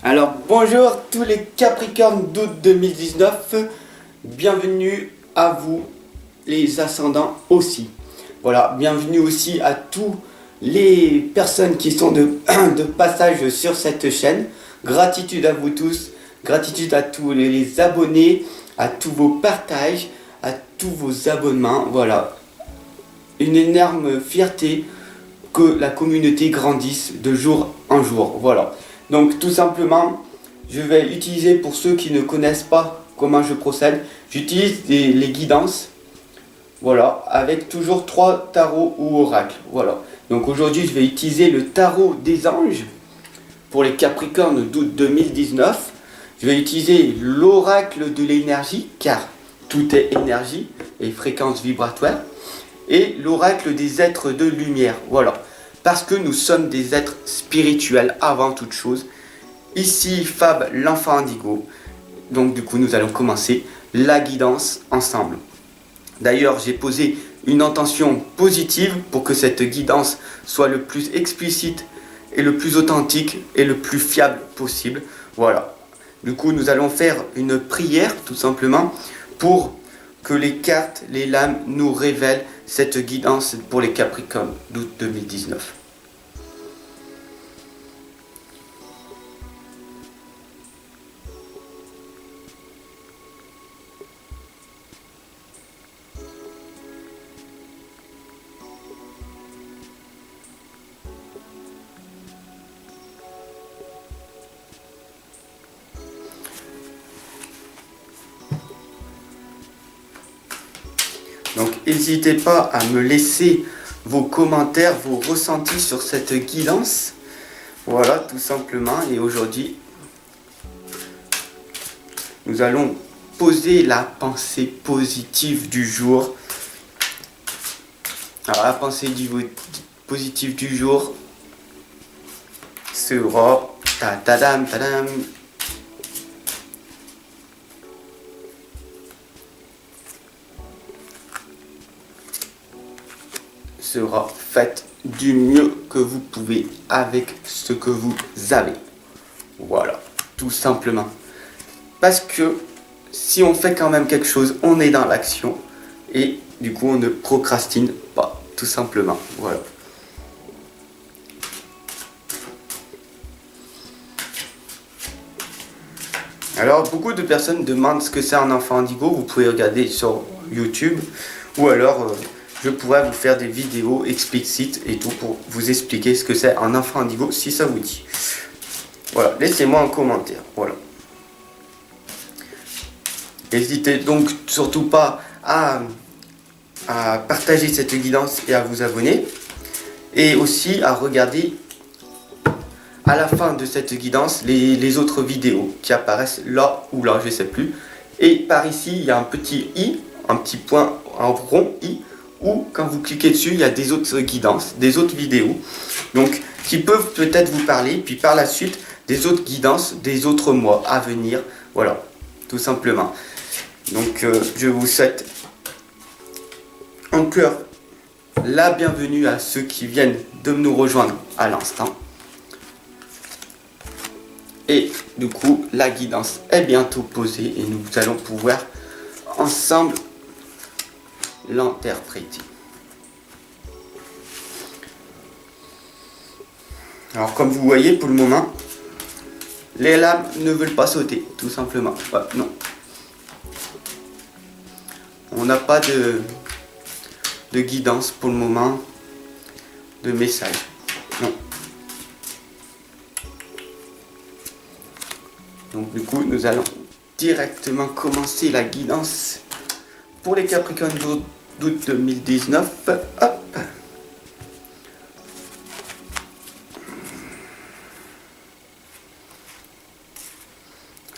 Alors bonjour tous les Capricornes d'août 2019, bienvenue à vous les ascendants aussi. Voilà, bienvenue aussi à tous les personnes qui sont de passage sur cette chaîne. Gratitude à vous tous, gratitude à tous les abonnés, à tous vos partages, à tous vos abonnements. Voilà, une énorme fierté que la communauté grandisse de jour en jour. Voilà. Donc tout simplement, je vais utiliser, pour ceux qui ne connaissent pas comment je procède, j'utilise les guidances, voilà, avec toujours 3 tarots ou oracles. Voilà. Donc aujourd'hui, je vais utiliser le tarot des anges pour les Capricornes d'août 2019. Je vais utiliser l'oracle de l'énergie, car tout est énergie et fréquence vibratoire, et l'oracle des êtres de lumière. Voilà. Parce que nous sommes des êtres spirituels avant toute chose. Ici Fab, l'enfant indigo. Donc du coup nous allons commencer la guidance ensemble. D'ailleurs j'ai posé une intention positive pour que cette guidance soit le plus explicite et le plus authentique et le plus fiable possible. Voilà. Du coup nous allons faire une prière tout simplement pour que les cartes, les lames nous révèlent cette guidance pour les Capricornes d'août 2019. Donc n'hésitez pas à me laisser vos commentaires, vos ressentis sur cette guidance. Voilà, tout simplement. Et aujourd'hui, nous allons poser la pensée positive du jour. Alors la pensée positive du jour sera tadam, tadam, sera faites du mieux que vous pouvez avec ce que vous avez. Voilà, tout simplement. Parce que si on fait quand même quelque chose, on est dans l'action et du coup on ne procrastine pas, tout simplement. Voilà. Alors beaucoup de personnes demandent ce que c'est un enfant indigo. Vous pouvez regarder sur YouTube ou alors je pourrais vous faire des vidéos explicites et tout pour vous expliquer ce que c'est un enfant indigo si ça vous dit. Voilà, laissez-moi un commentaire. Voilà. N'hésitez donc surtout pas à partager cette guidance et à vous abonner. Et aussi à regarder à la fin de cette guidance les autres vidéos qui apparaissent là ou là, je ne sais plus. Et par ici, il y a un petit i, un petit point, un rond i, où quand vous cliquez dessus, il y a des autres guidances, des autres vidéos, donc qui peuvent peut-être vous parler, puis par la suite, des autres guidances, des autres mois à venir. Voilà, tout simplement. Donc je vous souhaite encore la bienvenue à ceux qui viennent de nous rejoindre à l'instant. Et du coup, la guidance est bientôt posée et nous allons pouvoir ensemble l'interpréter. Alors comme vous voyez, pour le moment, les lames ne veulent pas sauter, tout simplement. Ouais, non. On n'a pas de guidance pour le moment, de message. Non. Donc du coup, nous allons directement commencer la guidance pour les Capricornes d'août 2019. Hop.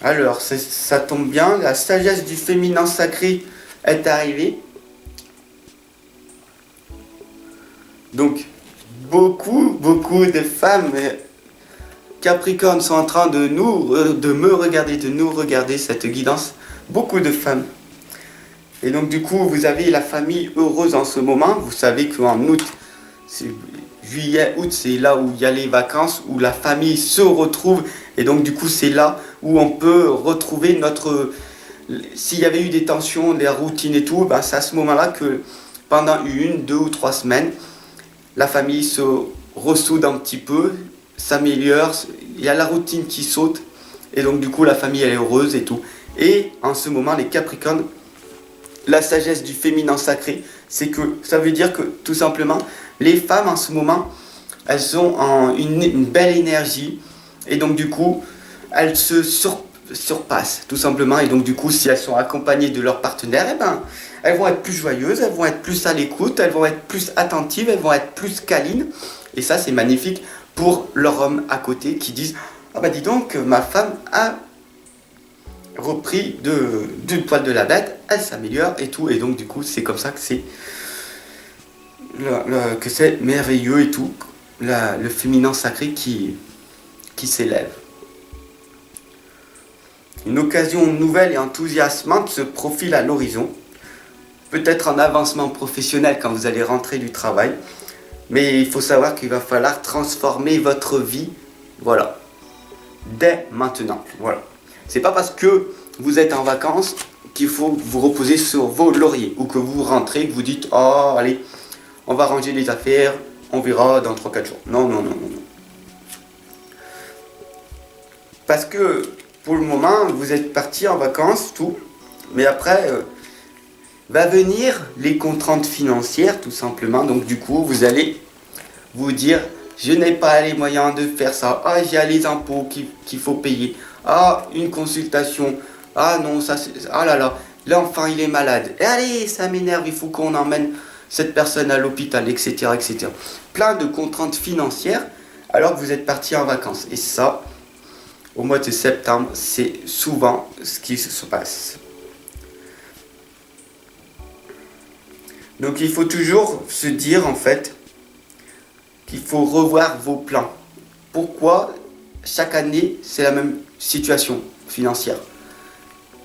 Alors, ça tombe bien, la sagesse du féminin sacré est arrivée. Donc, beaucoup de femmes Capricorne sont en train de nous regarder cette guidance. Beaucoup de femmes. Et donc du coup, vous avez la famille heureuse en ce moment. Vous savez qu'en août, juillet, août, c'est là où il y a les vacances, où la famille se retrouve Et donc du coup c'est là où on peut retrouver notre... S'il y avait eu des tensions, des routines et tout, ben, c'est à ce moment-là que pendant 1, 2 ou 3 semaines, la famille se ressoude un petit peu, s'améliore, il y a la routine qui saute, et donc du coup la famille elle est heureuse et tout. Et en ce moment les Capricornes, la sagesse du féminin sacré, c'est que ça veut dire que tout simplement les femmes en ce moment, elles ont une belle énergie, et donc du coup elles se surpassent tout simplement, et donc du coup si elles sont accompagnées de leur partenaire, eh ben, elles vont être plus joyeuses, elles vont être plus à l'écoute, elles vont être plus attentives, elles vont être plus câlines, et ça c'est magnifique pour leur homme à côté qui disent ah bah dis donc ma femme a repris du poil de la bête, elle s'améliore et tout, et donc du coup c'est comme ça que c'est merveilleux et tout, le féminin sacré qui s'élève. Une occasion nouvelle et enthousiasmante se profile à l'horizon. Peut-être un avancement professionnel quand vous allez rentrer du travail. Mais il faut savoir qu'il va falloir transformer votre vie. Voilà. Dès maintenant. Voilà. C'est pas parce que vous êtes en vacances qu'il faut vous reposer sur vos lauriers. Ou que vous rentrez, que vous dites oh allez, on va ranger les affaires, on verra dans 3-4 jours. Non, non, non, non, non. Parce que pour le moment, vous êtes parti en vacances, tout. Mais après, va venir les contraintes financières, tout simplement. Donc du coup, vous allez vous dire, je n'ai pas les moyens de faire ça. Ah, il y a les impôts qu'il faut payer. Ah, une consultation. Ah non, ça c'est... Ah là là, l'enfant il est malade. Et allez, ça m'énerve, il faut qu'on emmène cette personne à l'hôpital, etc., etc. Plein de contraintes financières alors que vous êtes parti en vacances. Et ça, au mois de septembre, c'est souvent ce qui se passe. Donc il faut toujours se dire en fait qu'il faut revoir vos plans. Pourquoi chaque année c'est la même situation financière?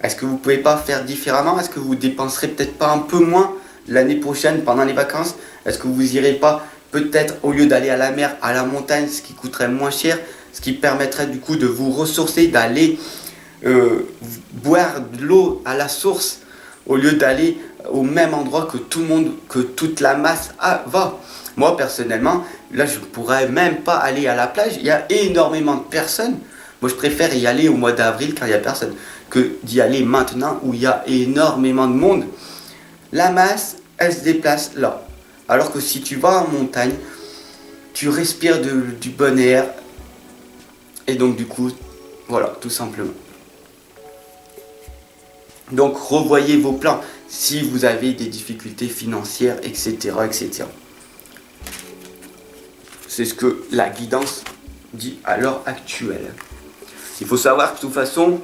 Est-ce que vous ne pouvez pas faire différemment? Est-ce que vous dépenserez peut-être pas un peu moins l'année prochaine pendant les vacances? Est-ce que vous irez pas peut-être au lieu d'aller à la mer, à la montagne, ce qui coûterait moins cher, ce qui permettrait du coup de vous ressourcer, d'aller boire de l'eau à la source au lieu d'aller au même endroit que tout le monde, que toute la masse va. Moi personnellement, là je ne pourrais même pas aller à la plage, il y a énormément de personnes. Moi je préfère y aller au mois d'avril quand il n'y a personne, que d'y aller maintenant où il y a énormément de monde. La masse, elle se déplace là. Alors que si tu vas en montagne, tu respires du bon air. Et donc du coup, voilà, tout simplement. Donc revoyez vos plans si vous avez des difficultés financières, etc., etc. C'est ce que la guidance dit à l'heure actuelle. Il faut savoir que de toute façon,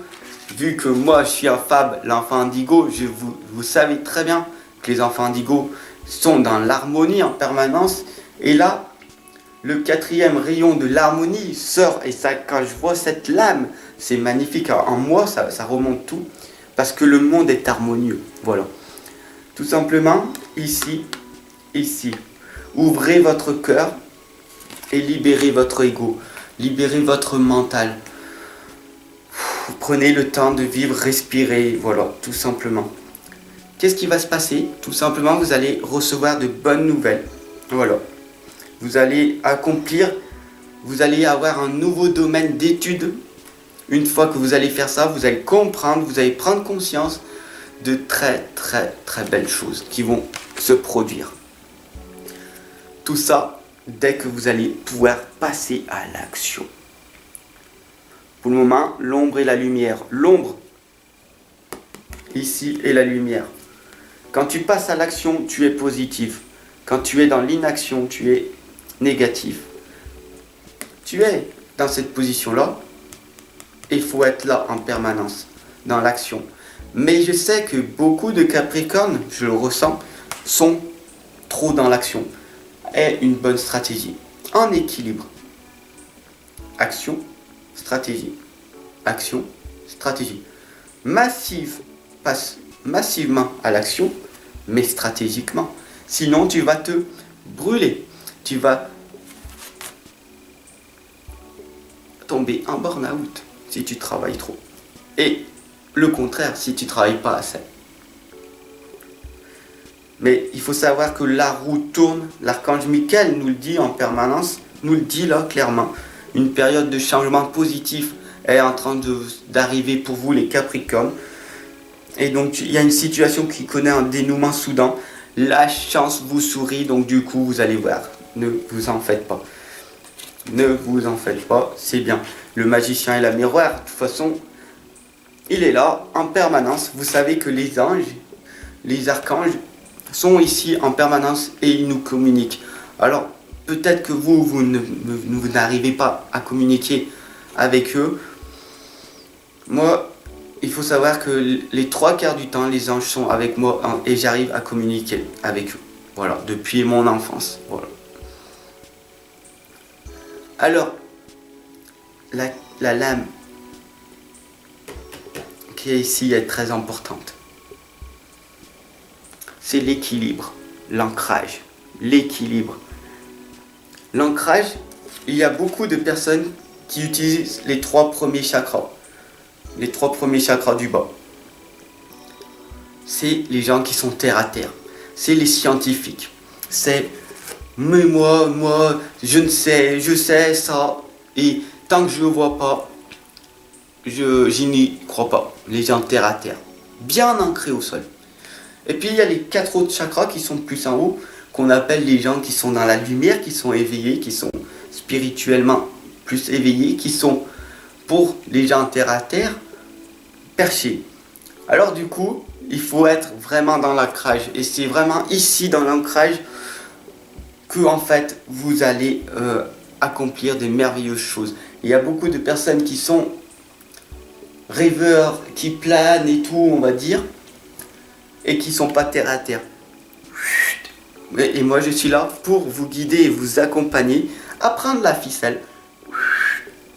vu que moi je suis un Fab, l'enfant indigo, vous savez très bien que les enfants indigo sont dans l'harmonie en permanence. Et là, le 4e rayon de l'harmonie sort, et ça, quand je vois cette lame, c'est magnifique. En moi, ça remonte tout, parce que le monde est harmonieux. Voilà. Tout simplement, ici, ouvrez votre cœur et libérez votre ego, libérez votre mental. Prenez le temps de vivre, respirer, voilà, tout simplement. Qu'est-ce qui va se passer? Tout simplement, vous allez recevoir de bonnes nouvelles. Voilà. Vous allez accomplir, vous allez avoir un nouveau domaine d'études. Une fois que vous allez faire ça, vous allez comprendre, vous allez prendre conscience de très très très belles choses qui vont se produire. Tout ça dès que vous allez pouvoir passer à l'action. Pour le moment, l'ombre et la lumière. L'ombre, ici, et la lumière. Quand tu passes à l'action, tu es positif. Quand tu es dans l'inaction, tu es négatif. Tu es dans cette position-là. Il faut être là en permanence, dans l'action. Mais je sais que beaucoup de Capricornes, je le ressens, sont trop dans l'action. Est une bonne stratégie. En équilibre. Action, stratégie. Action, stratégie. Passe massivement à l'action, mais stratégiquement. Sinon, tu vas te brûler. Tu vas tomber en burn-out si tu travailles trop. Et le contraire si tu travailles pas assez. Mais il faut savoir que la roue tourne, l'archange Michael nous le dit en permanence, nous le dit là clairement. Une période de changement positif est en train d'arriver pour vous les Capricornes. Et donc il y a une situation qui connaît un dénouement soudain. La chance vous sourit, donc du coup vous allez voir. Ne vous en faites pas. Ne vous en faites pas, c'est bien. Le magicien et la miroir, de toute façon, il est là en permanence. Vous savez que les anges, les archanges, sont ici en permanence et ils nous communiquent. Alors, peut-être que vous n'arrivez pas à communiquer avec eux. Moi, il faut savoir que les 3/4 du temps, les anges sont avec moi et j'arrive à communiquer avec eux. Voilà, depuis mon enfance. Voilà. Alors, la lame qui est ici est très importante. C'est l'équilibre, l'ancrage, l'équilibre. L'ancrage, il y a beaucoup de personnes qui utilisent les 3 premiers chakras. Les 3 premiers chakras du bas. C'est les gens qui sont terre à terre. C'est les scientifiques. C'est mais moi, je sais ça. Et tant que je ne le vois pas, je n'y crois pas. Les gens terre à terre. Bien ancrés au sol. Et puis il y a les 4 autres chakras qui sont plus en haut, qu'on appelle les gens qui sont dans la lumière, qui sont éveillés, qui sont spirituellement plus éveillés, qui sont pour les gens terre à terre, perchés. Alors du coup, il faut être vraiment dans l'ancrage. Et c'est vraiment ici dans l'ancrage que en fait vous allez accomplir des merveilleuses choses. Il y a beaucoup de personnes qui sont rêveurs, qui planent et tout, on va dire, et qui sont pas terre à terre. Et moi je suis là pour vous guider et vous accompagner à prendre la ficelle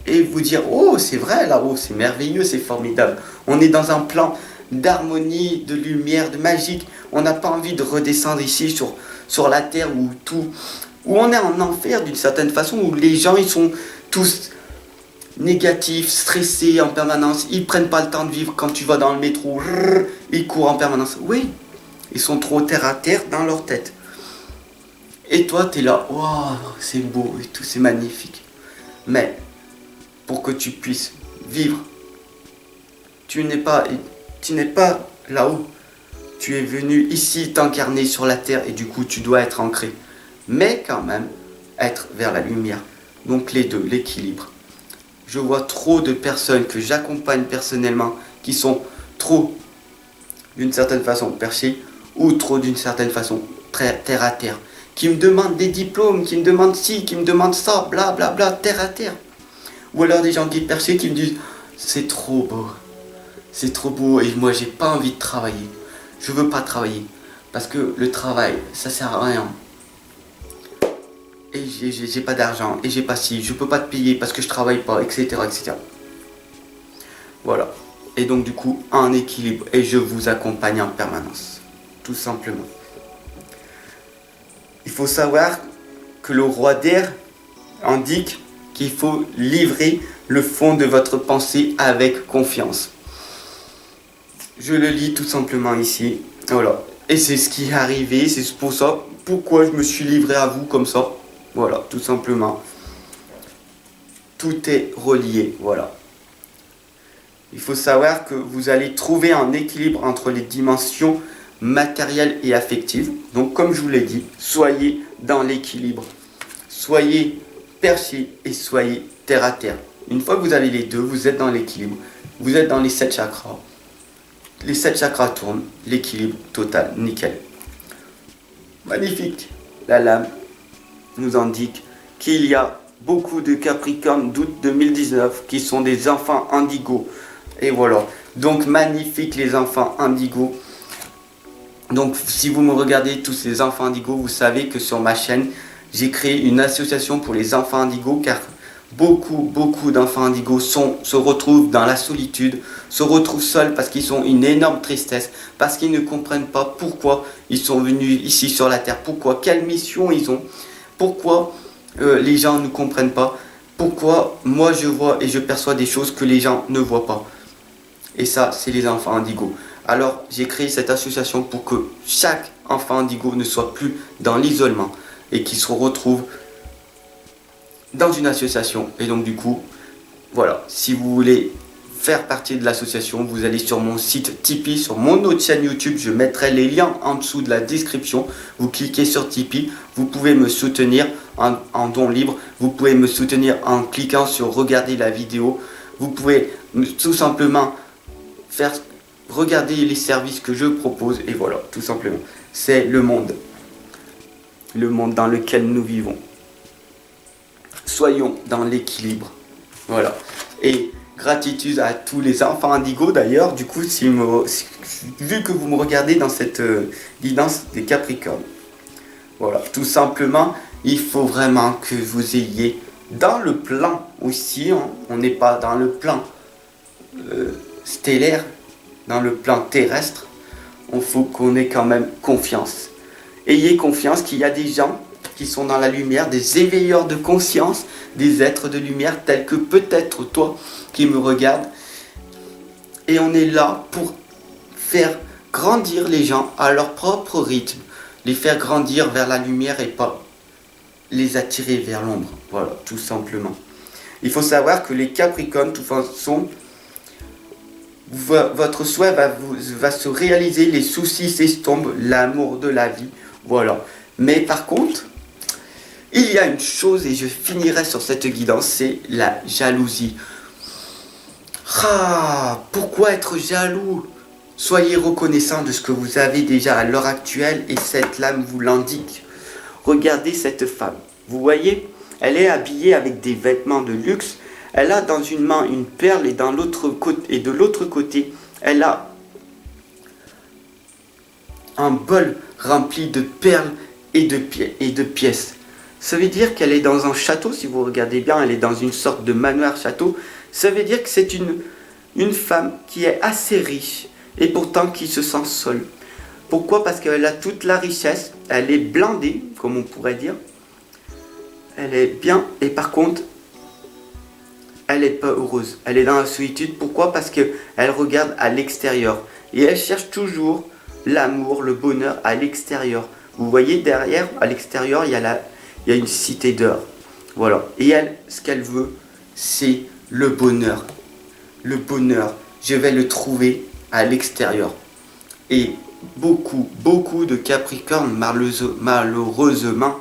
et vous dire oh c'est vrai là-haut, c'est merveilleux, c'est formidable. On est dans un plan d'harmonie, de lumière, de magique. On n'a pas envie de redescendre ici sur la terre où on est en enfer d'une certaine façon, où les gens ils sont tous négatifs, stressés en permanence, ils prennent pas le temps de vivre. Quand tu vas dans le métro, ils courent en permanence. Oui, ils sont trop terre à terre dans leur tête. Et toi, tu es là, wow, c'est beau et tout, c'est magnifique. Mais, pour que tu puisses vivre, tu n'es pas là-haut. Tu es venu ici t'incarner sur la terre et du coup, tu dois être ancré. Mais quand même, être vers la lumière. Donc les deux, l'équilibre. Je vois trop de personnes que j'accompagne personnellement qui sont trop, d'une certaine façon, perchées ou trop, d'une certaine façon, très terre à terre. Qui me demandent des diplômes, qui me demandent ci, qui me demandent ça, bla bla bla, terre à terre. Ou alors des gens qui sont perchés qui me disent c'est trop beau et moi j'ai pas envie de travailler. Je veux pas travailler parce que le travail ça sert à rien. Et j'ai pas d'argent et j'ai pas ci, je peux pas te payer parce que je travaille pas, etc. etc. Voilà. Et donc du coup un équilibre et je vous accompagne en permanence. Tout simplement. Il faut savoir que le roi d'air indique qu'il faut livrer le fond de votre pensée avec confiance. Je le lis tout simplement ici. Voilà. Et c'est ce qui est arrivé, c'est pour ça pourquoi je me suis livré à vous comme ça. Voilà, tout simplement. Tout est relié, voilà. Il faut savoir que vous allez trouver un équilibre entre les dimensions matérielles et affectives. Donc comme je vous l'ai dit, soyez dans l'équilibre. Soyez perché et soyez terre à terre. Une fois que vous avez les deux, vous êtes dans l'équilibre. Vous êtes dans les 7 chakras. Les 7 chakras tournent, l'équilibre total, nickel. Magnifique. La lame nous indique qu'il y a beaucoup de Capricornes d'août 2019 qui sont des enfants indigos. Et voilà. Donc magnifique les enfants indigos. Donc si vous me regardez tous ces enfants indigos, vous savez que sur ma chaîne, j'ai créé une association pour les enfants indigos car beaucoup d'enfants indigos se retrouvent dans la solitude, se retrouvent seuls parce qu'ils ont une énorme tristesse, parce qu'ils ne comprennent pas pourquoi ils sont venus ici sur la terre, pourquoi, quelle mission ils ont, pourquoi les gens ne comprennent pas, pourquoi moi je vois et je perçois des choses que les gens ne voient pas. Et ça, c'est les enfants indigos. Alors, j'ai créé cette association pour que chaque enfant indigo ne soit plus dans l'isolement et qu'il se retrouve dans une association. Et donc, du coup, voilà, si vous voulez faire partie de l'association, vous allez sur mon site Tipeee, sur mon autre chaîne YouTube, je mettrai les liens en dessous de la description. Vous cliquez sur Tipeee, vous pouvez me soutenir en don libre, vous pouvez me soutenir en cliquant sur regarder la vidéo, vous pouvez tout simplement faire regarder les services que je propose et voilà, tout simplement. C'est le monde dans lequel nous vivons. Soyons dans l'équilibre. Voilà. Et gratitude à tous les enfants indigos d'ailleurs, du coup, vu que vous me regardez dans cette guidance des Capricornes. Voilà, tout simplement, il faut vraiment que vous ayez dans le plan aussi, hein, on n'est pas dans le plan stellaire, dans le plan terrestre, il faut qu'on ait quand même confiance. Ayez confiance qu'il y a des gens qui sont dans la lumière, des éveilleurs de conscience, des êtres de lumière tels que peut-être toi qui me regardes. Et on est là pour faire grandir les gens à leur propre rythme, les faire grandir vers la lumière et pas les attirer vers l'ombre. Voilà, tout simplement. Il faut savoir que les Capricornes, de toute façon, votre souhait va se réaliser, les soucis s'estompent, l'amour de la vie, voilà. Mais par contre, il y a une chose, et je finirai sur cette guidance, c'est la jalousie. Ah, pourquoi être jaloux? Soyez reconnaissant de ce que vous avez déjà à l'heure actuelle, et cette lame vous l'indique. Regardez cette femme, vous voyez, elle est habillée avec des vêtements de luxe. Elle a dans une main une perle et, de l'autre côté, elle a un bol rempli de perles et de pièces. Ça veut dire qu'elle est dans un château, si vous regardez bien, elle est dans une sorte de manoir château. Ça veut dire que c'est une femme qui est assez riche et pourtant qui se sent seule. Pourquoi? Parce qu'elle a toute la richesse, elle est blindée, comme on pourrait dire. Elle est bien et par contre, elle n'est pas heureuse, elle est dans la solitude. Pourquoi? Parce qu'elle regarde à l'extérieur. Et elle cherche toujours l'amour, le bonheur à l'extérieur. Vous voyez derrière, à l'extérieur, il y a une cité d'or. Voilà. Et elle, ce qu'elle veut, c'est le bonheur. Le bonheur, je vais le trouver à l'extérieur. Et beaucoup de Capricornes, malheureusement,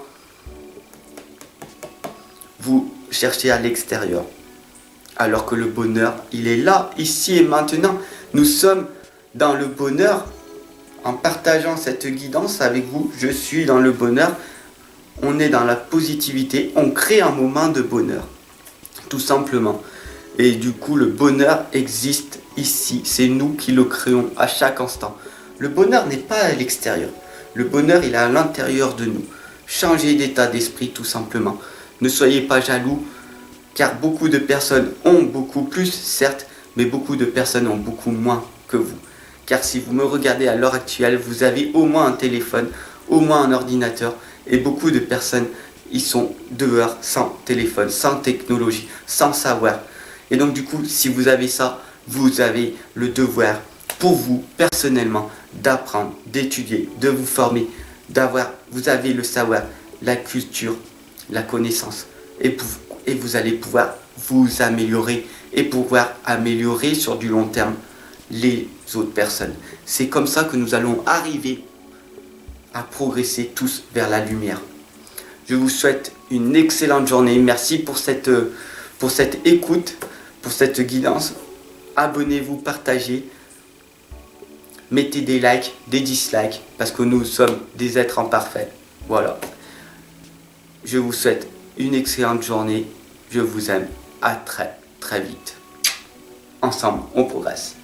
vous cherchez à l'extérieur. Alors que le bonheur, il est là, ici et maintenant. Nous sommes dans le bonheur. En partageant cette guidance avec vous, je suis dans le bonheur. On est dans la positivité. On crée un moment de bonheur. Tout simplement. Et du coup, le bonheur existe ici. C'est nous qui le créons à chaque instant. Le bonheur n'est pas à l'extérieur. Le bonheur, il est à l'intérieur de nous. Changez d'état d'esprit, tout simplement. Ne soyez pas jaloux. Car beaucoup de personnes ont beaucoup plus, certes, mais beaucoup de personnes ont beaucoup moins que vous. Car si vous me regardez à l'heure actuelle, vous avez au moins un téléphone, au moins un ordinateur, et beaucoup de personnes, ils sont dehors sans téléphone, sans technologie, sans savoir. Et donc du coup, si vous avez ça, vous avez le devoir, pour vous, personnellement, d'apprendre, d'étudier, de vous former, vous avez le savoir, la culture, la connaissance, et vous allez pouvoir vous améliorer et pouvoir améliorer sur du long terme les autres personnes. C'est comme ça que nous allons arriver à progresser tous vers la lumière. Je vous souhaite une excellente journée. Merci pour cette écoute, pour cette guidance. Abonnez-vous, partagez, mettez des likes, des dislikes, parce que nous sommes des êtres imparfaits. Voilà. Je vous souhaite une excellente journée. Je vous aime. À très vite. Ensemble, on progresse.